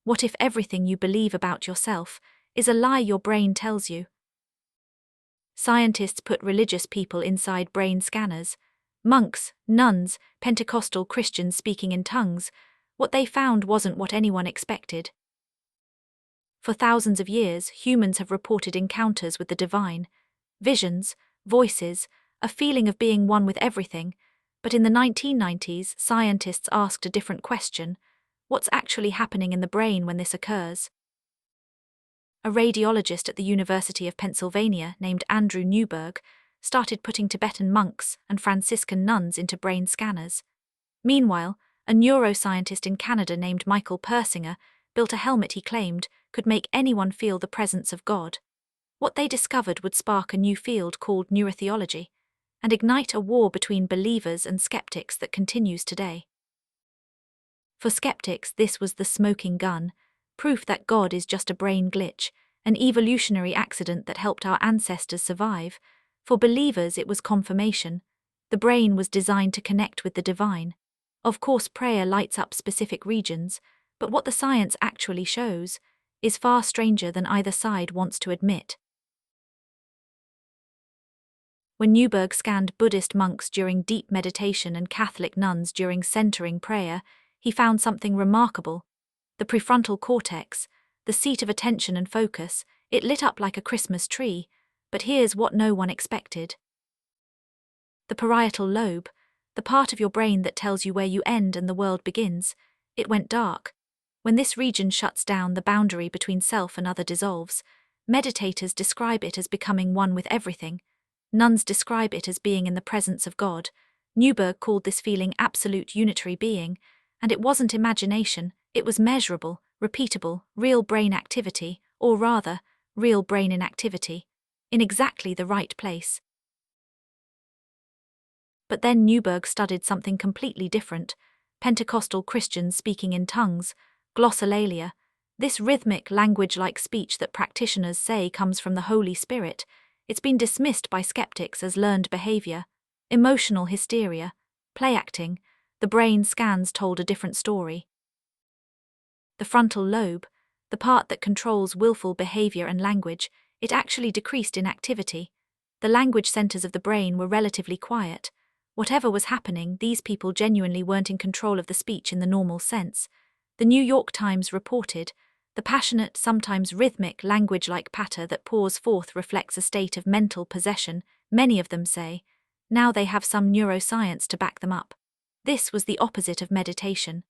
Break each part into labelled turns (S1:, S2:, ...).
S1: What if everything you believe about yourself is a lie your brain tells you? Scientists put religious people inside brain scanners. Monks, nuns, Pentecostal Christians speaking in tongues. What they found wasn't what anyone expected. For thousands of years, humans have reported encounters with the divine, visions, voices, a feeling of being one with everything. But in the 1990s, scientists asked a different question: what's actually happening in the brain when this occurs? A radiologist at the University of Pennsylvania named Andrew Newberg started putting Tibetan monks and Franciscan nuns into brain scanners. Meanwhile, a neuroscientist in Canada named Michael Persinger built a helmet he claimed could make anyone feel the presence of God. What they discovered would spark a new field called neurotheology and ignite a war between believers and skeptics that continues today. For skeptics, this was the smoking gun, proof that God is just a brain glitch, an evolutionary accident that helped our ancestors survive. For believers, it was confirmation. The brain was designed to connect with the divine. Of course, prayer lights up specific regions, but what the science actually shows is far stranger than either side wants to admit. When Newberg scanned Buddhist monks during deep meditation and Catholic nuns during centering prayer, he found something remarkable. The prefrontal cortex, the seat of attention and focus, it lit up like a Christmas tree. But here's what no one expected. The parietal lobe, the part of your brain that tells you where you end and the world begins, it went dark. When this region shuts down, the boundary between self and other dissolves. Meditators describe it as becoming one with everything. Nuns describe it as being in the presence of God. Newberg called this feeling absolute unitary being, and it wasn't imagination, it was measurable, repeatable, real brain activity, or rather, real brain inactivity, in exactly the right place. But then Newberg studied something completely different: Pentecostal Christians speaking in tongues, glossolalia, this rhythmic, language-like speech that practitioners say comes from the Holy Spirit. It's been dismissed by skeptics as learned behavior, emotional hysteria, play acting. The brain scans told a different story. The frontal lobe, the part that controls willful behavior and language, it actually decreased in activity. The language centers of the brain were relatively quiet. Whatever was happening, these people genuinely weren't in control of the speech in the normal sense. The New York Times reported, the passionate, sometimes rhythmic, language-like patter that pours forth reflects a state of mental possession, many of them say. Now they have some neuroscience to back them up. This was the opposite of meditation.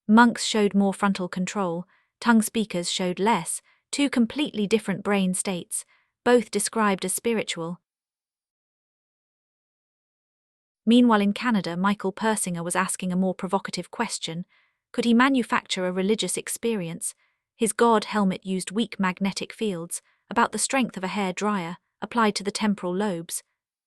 S1: Monks showed more frontal control, tongue speakers showed less, two completely different brain states, both described as spiritual. Meanwhile in Canada, Michael Persinger was asking a more provocative question: could he manufacture a religious experience? His God helmet used weak magnetic fields, about the strength of a hair dryer, applied to the temporal lobes.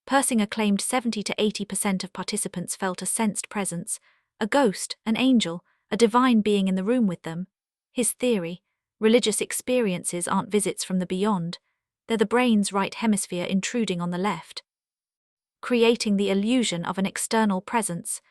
S1: Persinger claimed 70 to 80% of participants felt a sensed presence, a ghost, an angel, a divine being in the room with them. His theory: religious experiences aren't visits from the beyond, they're the brain's right hemisphere intruding on the left, creating the illusion of an external presence.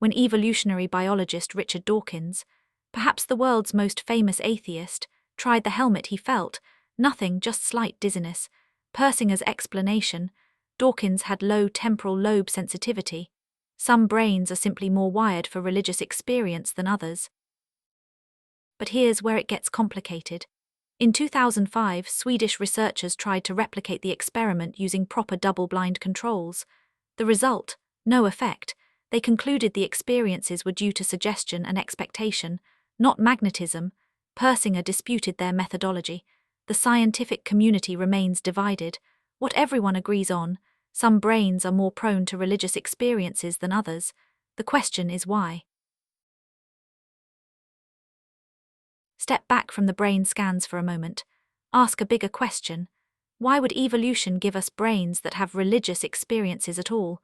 S1: When evolutionary biologist Richard Dawkins, perhaps the world's most famous atheist, tried the helmet, he felt nothing, just slight dizziness. Persinger's explanation: Dawkins had low temporal lobe sensitivity. Some brains are simply more wired for religious experience than others. But here's where it gets complicated. In 2005, Swedish researchers tried to replicate the experiment using proper double-blind controls. The result: no effect. They concluded the experiences were due to suggestion and expectation, not magnetism. Persinger disputed their methodology. The scientific community remains divided. What everyone agrees on: some brains are more prone to religious experiences than others. The question is why. Step back from the brain scans for a moment. Ask a bigger question. Why would evolution give us brains that have religious experiences at all?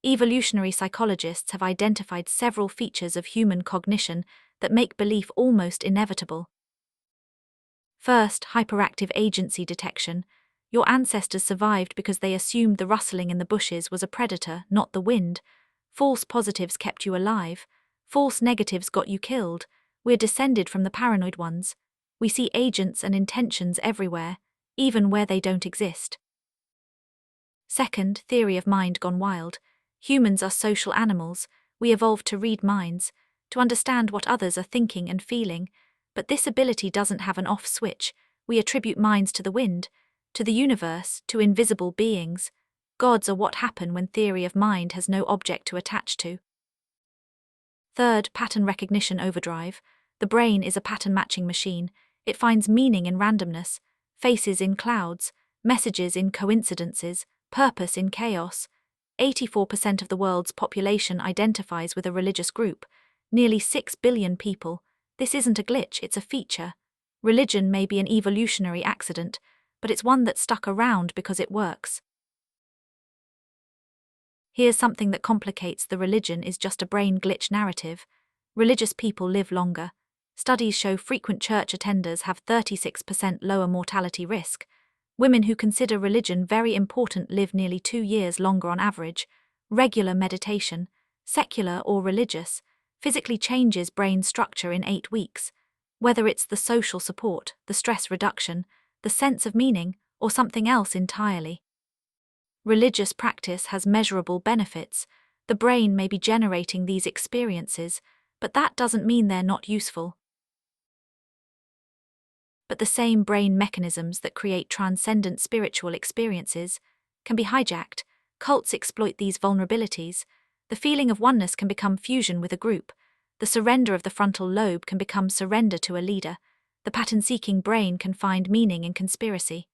S1: Evolutionary psychologists have identified several features of human cognition that make belief almost inevitable. First, hyperactive agency detection. Your ancestors survived because they assumed the rustling in the bushes was a predator, not the wind. False positives kept you alive. False negatives got you killed. We're descended from the paranoid ones. We see agents and intentions everywhere, even where they don't exist. Second, theory of mind gone wild. Humans are social animals. We evolved to read minds, to understand what others are thinking and feeling, but this ability doesn't have an off switch. We attribute minds to the wind, to the universe, to invisible beings. Gods are what happen when theory of mind has no object to attach to. Third, pattern recognition overdrive. The brain is a pattern-matching machine. It finds meaning in randomness, faces in clouds, messages in coincidences, purpose in chaos. 84% of the world's population identifies with a religious group. Nearly 6 billion people. This isn't a glitch, it's a feature. Religion may be an evolutionary accident, but it's one that stuck around because it works. Here's something that complicates the religion is just a brain glitch narrative. Religious people live longer. Studies show frequent church attenders have 36% lower mortality risk. Women who consider religion very important live nearly 2 years longer on average. Regular meditation, secular or religious, physically changes brain structure in 8 weeks. Whether it's the social support, the stress reduction, the sense of meaning, or something else entirely. Religious practice has measurable benefits. The brain may be generating these experiences, but that doesn't mean they're not useful. But the same brain mechanisms that create transcendent spiritual experiences can be hijacked. Cults exploit these vulnerabilities. The feeling of oneness can become fusion with a group. The surrender of the frontal lobe can become surrender to a leader. The pattern-seeking brain can find meaning in conspiracy.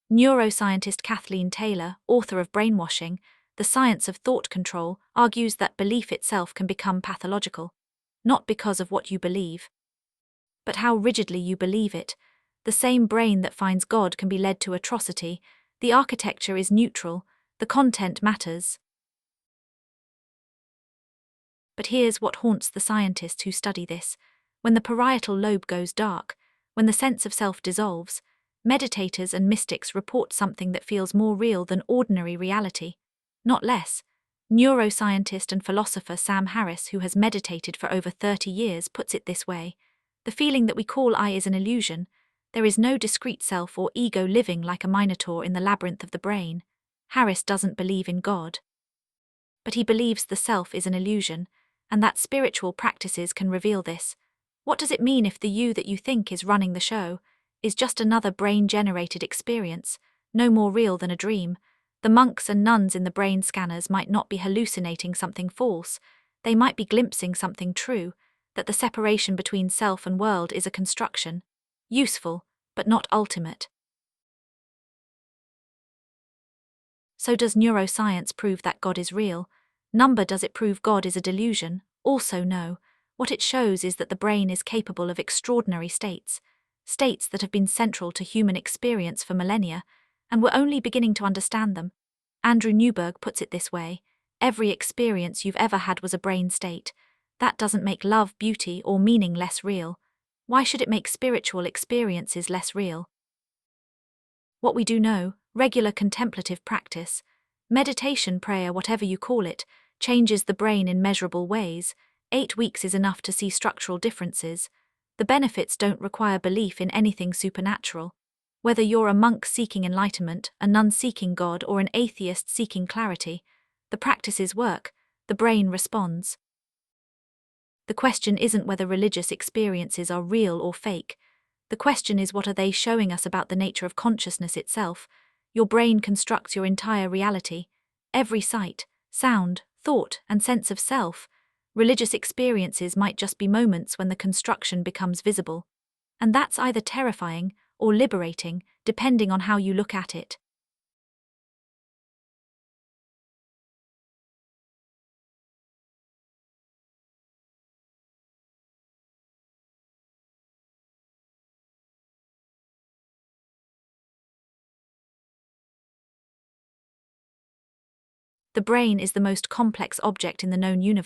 S1: Neuroscientist Kathleen Taylor, author of Brainwashing, The Science of Thought Control, argues that belief itself can become pathological. Not because of what you believe, but how rigidly you believe it. The same brain that finds God can be led to atrocity. The architecture is neutral, the content matters. But here's what haunts the scientists who study this. When the parietal lobe goes dark, when the sense of self dissolves, meditators and mystics report something that feels more real than ordinary reality, not less. Neuroscientist and philosopher Sam Harris, who has meditated for over 30 years, puts it this way. The feeling that we call I is an illusion. There is no discrete self or ego living like a minotaur in the labyrinth of the brain. Harris doesn't believe in God, but he believes the self is an illusion, and that spiritual practices can reveal this. What does it mean if the you that you think is running the show is just another brain-generated experience, no more real than a dream? The monks and nuns in the brain scanners might not be hallucinating something false, they might be glimpsing something true, that the separation between self and world is a construction, useful, but not ultimate. So does neuroscience prove that God is real? Does it prove God is a delusion? Also no. What it shows is that the brain is capable of extraordinary states that have been central to human experience for millennia, and we're only beginning to understand them. Andrew Newberg puts it this way: every experience you've ever had was a brain state. That doesn't make love, beauty, or meaning less real. Why should it make spiritual experiences less real? What we do know, regular contemplative practice, meditation, prayer, whatever you call it, changes the brain in measurable ways. 8 weeks is enough to see structural differences. The benefits don't require belief in anything supernatural. Whether you're a monk seeking enlightenment, a nun seeking God, or an atheist seeking clarity, the practices work, the brain responds. The question isn't whether religious experiences are real or fake. The question is, what are they showing us about the nature of consciousness itself? Your brain constructs your entire reality. Every sight, sound, thought, and sense of self. Religious experiences might just be moments when the construction becomes visible. And that's either terrifying or liberating, depending on how you look at it. The brain is the most complex object in the known universe.